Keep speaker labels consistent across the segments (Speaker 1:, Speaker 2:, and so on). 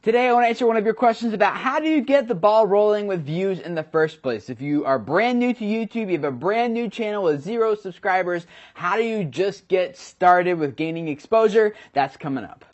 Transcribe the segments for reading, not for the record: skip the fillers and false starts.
Speaker 1: Today I want to answer one of your questions about how do you get the ball rolling with views in the first place. If you are brand new to YouTube, you have a brand new channel with 0 subscribers, how do you just get started with gaining exposure? That's coming up.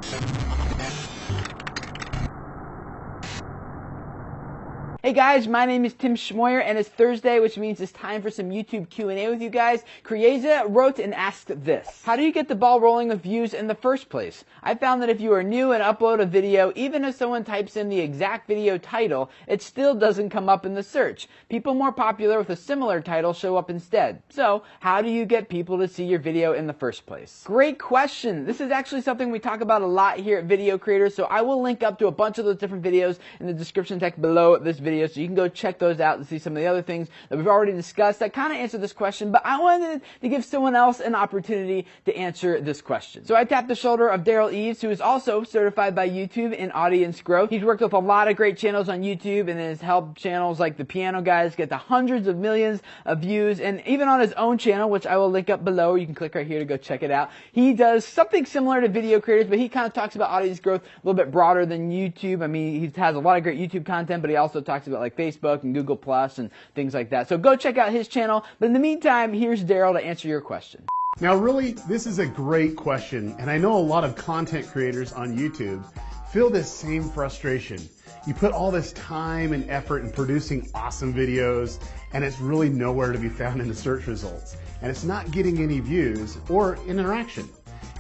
Speaker 1: Hey guys, my name is Tim Schmoyer and it's Thursday, which means it's time for some YouTube Q&A with you guys. Krieza wrote and asked this: how do you get the ball rolling with views in the first place? I found that if you are new and upload a video, even if someone types in the exact video title, it still doesn't come up in the search. People more popular with a similar title show up instead. So, how do you get people to see your video in the first place? Great question. This is actually something we talk about a lot here at Video Creators, so I will link up to a bunch of those different videos in the description text below this video, so you can go check those out and see some of the other things that we've already discussed that kind of answer this question, but I wanted to give someone else an opportunity to answer this question. So I tapped the shoulder of Daryl Eves, who is also certified by YouTube in audience growth. He's worked with a lot of great channels on YouTube and has helped channels like the Piano Guys get to hundreds of millions of views, and even on his own channel, which I will link up below, you can click right here to go check it out. He does something similar to Video Creators, but he kind of talks about audience growth a little bit broader than YouTube. I mean, he has a lot of great YouTube content, but he also talks about like Facebook and Google Plus and things like that. So go check out his channel. But in the meantime, here's Daryl to answer your question.
Speaker 2: Now really, this is a great question, and I know a lot of content creators on YouTube feel this same frustration. You put all this time and effort in producing awesome videos, and it's really nowhere to be found in the search results. And it's not getting any views or interaction.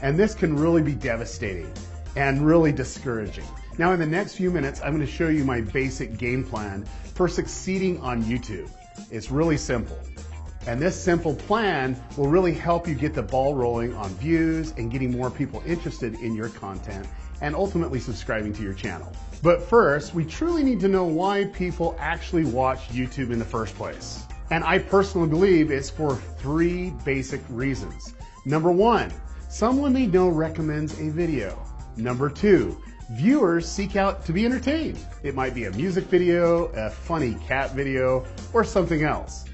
Speaker 2: And this can really be devastating and really discouraging. Now in the next few minutes, I'm going to show you my basic game plan for succeeding on YouTube. It's really simple. And this simple plan will really help you get the ball rolling on views and getting more people interested in your content and ultimately subscribing to your channel. But first, we truly need to know why people actually watch YouTube in the first place. And I personally believe it's for 3 basic reasons. Number 1, someone they know recommends a video. Number 2, viewers seek out to be entertained. It might be a music video, a funny cat video, or something else.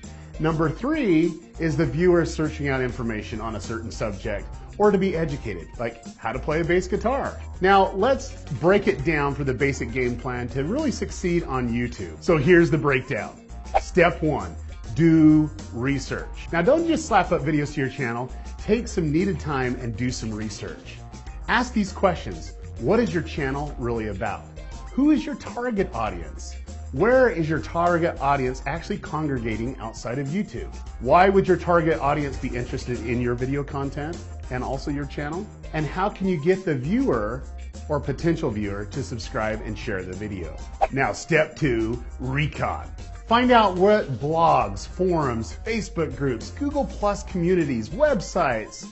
Speaker 2: Number 3 is the viewer searching out information on a certain subject or to be educated, like how to play a bass guitar. Now let's break it down for the basic game plan to really succeed on YouTube. So here's the breakdown. Step 1, do research. Now don't just slap up videos to your channel, take some needed time and do some research. Ask these questions. What is your channel really about? Who is your target audience? Where is your target audience actually congregating outside of YouTube? Why would your target audience be interested in your video content and also your channel? And how can you get the viewer or potential viewer to subscribe and share the video? Now, step 2, recon. Find out what blogs, forums, Facebook groups, Google Plus communities, websites,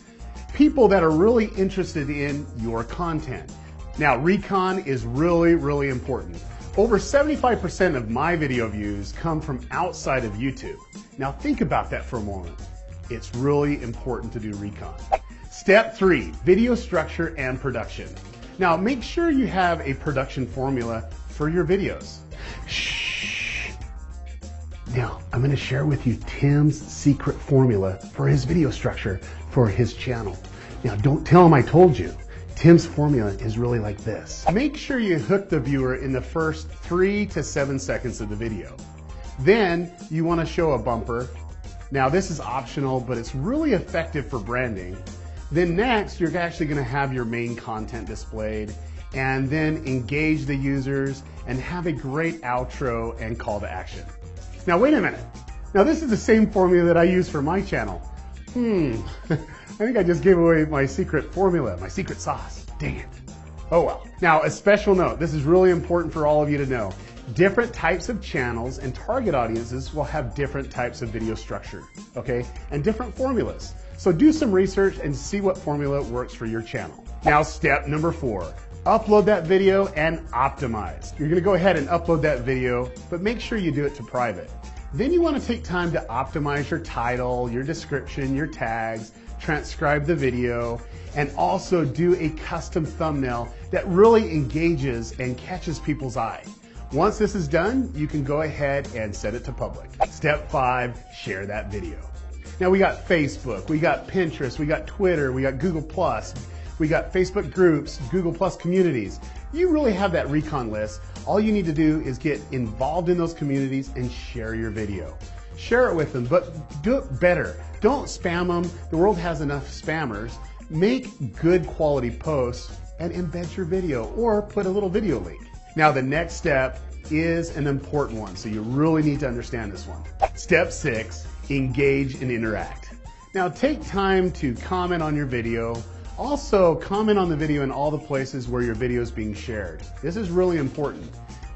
Speaker 2: people that are really interested in your content. Now, recon is really, really important. Over 75% of my video views come from outside of YouTube. Now think about that for a moment. It's really important to do recon. Step 3, video structure and production. Now make sure you have a production formula for your videos. Shh. Now I'm going to share with you Tim's secret formula for his video structure for his channel. Now don't tell him I told you. Tim's formula is really like this. Make sure you hook the viewer in the first 3 to 7 seconds of the video. Then you want to show a bumper. Now this is optional, but it's really effective for branding. Then next, you're actually going to have your main content displayed and then engage the users and have a great outro and call to action. Now wait a minute. Now this is the same formula that I use for my channel. I think I just gave away my secret formula, my secret sauce. Dang it. Oh well. Now, a special note. This is really important for all of you to know. Different types of channels and target audiences will have different types of video structure, okay? And different formulas. So do some research and see what formula works for your channel. Now, step number 4. Upload that video and optimize. You're gonna go ahead and upload that video, but make sure you do it to private. Then you want to take time to optimize your title, your description, your tags, transcribe the video, and also do a custom thumbnail that really engages and catches people's eye. Once this is done, you can go ahead and set it to public. Step 5, share that video. Now we got Facebook, we got Pinterest, we got Twitter, we got Google Plus, we got Facebook groups, Google Plus communities. you really have that recon list. All you need to do is get involved in those communities and share your video. Share it with them, but do it better. Don't spam them. The world has enough spammers. Make good quality posts and embed your video or put a little video link. Now the next step is an important one, so you really need to understand this one. Step 6, engage and interact. Now take time to comment on your video. Also comment on the video in all the places where your video is being shared. This is really important.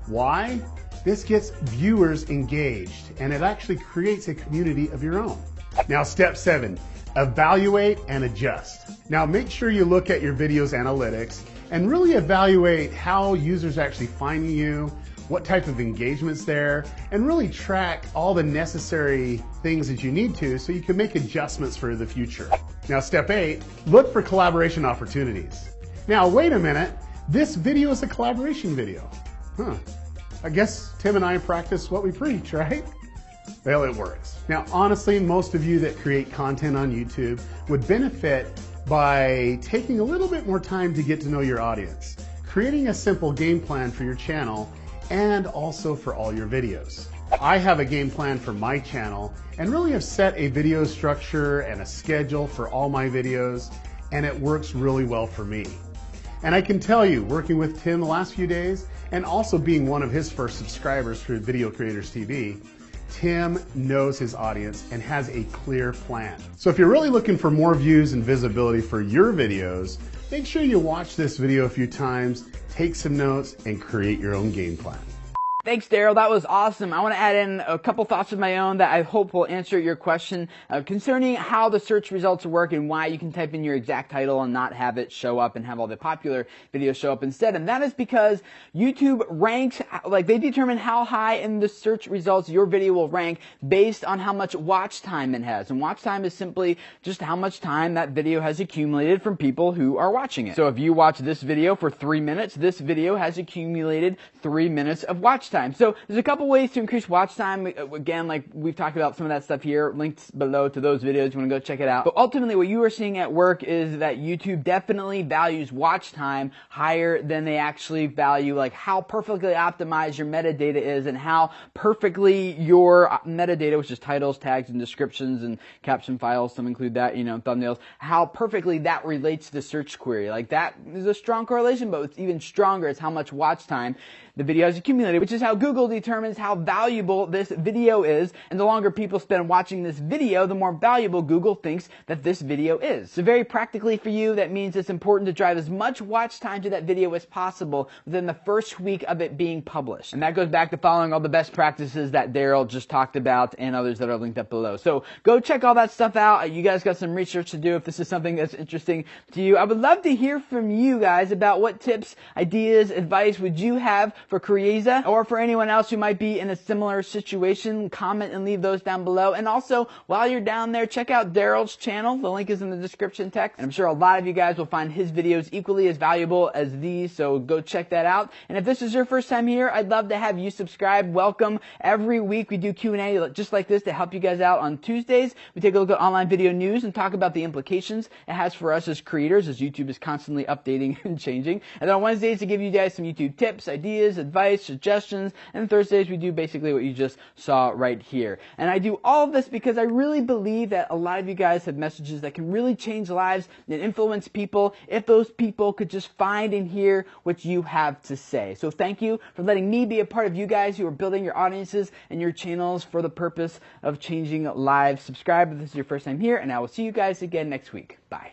Speaker 2: Why? This gets viewers engaged and it actually creates a community of your own. Now step 7, evaluate and adjust. Now make sure you look at your video's analytics and really evaluate how users are actually finding you, what type of engagement's there, and really track all the necessary things that you need to so you can make adjustments for the future. Now step 8, look for collaboration opportunities. Now wait a minute, this video is a collaboration video. I guess Tim and I practice what we preach, right? Well, it works. Now honestly, most of you that create content on YouTube would benefit by taking a little bit more time to get to know your audience, creating a simple game plan for your channel, and also for all your videos. I have a game plan for my channel and really have set a video structure and a schedule for all my videos, and it works really well for me. And I can tell you, working with Tim the last few days and also being one of his first subscribers for Video Creators TV, Tim knows his audience and has a clear plan. So if you're really looking for more views and visibility for your videos, make sure you watch this video a few times, take some notes, and create your own game plan.
Speaker 1: Thanks, Daryl. That was awesome. I want to add in a couple thoughts of my own that I hope will answer your question concerning how the search results work and why you can type in your exact title and not have it show up and have all the popular videos show up instead. And that is because YouTube ranks, like they determine how high in the search results your video will rank based on how much watch time it has. And watch time is simply just how much time that video has accumulated from people who are watching it. So if you watch this video for 3 minutes, this video has accumulated 3 minutes of watch time. So there's a couple ways to increase watch time. Again, like we've talked about some of that stuff here, links below to those videos. You want to go check it out. But ultimately what you are seeing at work is that YouTube definitely values watch time higher than they actually value like how perfectly optimized your metadata is and how perfectly your metadata, which is titles, tags, and descriptions and caption files, some include that, thumbnails, how perfectly that relates to the search query. Like that is a strong correlation, but what's even stronger is how much watch time the video has accumulated, which is how Google determines how valuable this video is. And the longer people spend watching this video, the more valuable Google thinks that this video is. So very practically for you, that means it's important to drive as much watch time to that video as possible within the first week of it being published. And that goes back to following all the best practices that Daryl just talked about and others that are linked up below. So go check all that stuff out. You guys got some research to do if this is something that's interesting to you. I would love to hear from you guys about what tips, ideas, advice would you have for Crieza or for anyone else who might be in a similar situation. Comment and leave those down below. And also, while you're down there, check out Daryl's channel. The link is in the description text. And I'm sure a lot of you guys will find his videos equally as valuable as these, so go check that out. And if this is your first time here, I'd love to have you subscribe. Welcome. Every week we do Q&A just like this to help you guys out. On Tuesdays, we take a look at online video news and talk about the implications it has for us as creators, as YouTube is constantly updating and changing. And then on Wednesdays, to give you guys some YouTube tips, ideas, advice, suggestions, and Thursdays we do basically what you just saw right here. And I do all of this because I really believe that a lot of you guys have messages that can really change lives and influence people if those people could just find and hear what you have to say. So thank you for letting me be a part of you guys who are building your audiences and your channels for the purpose of changing lives. Subscribe if this is your first time here, and I will see you guys again next week. Bye.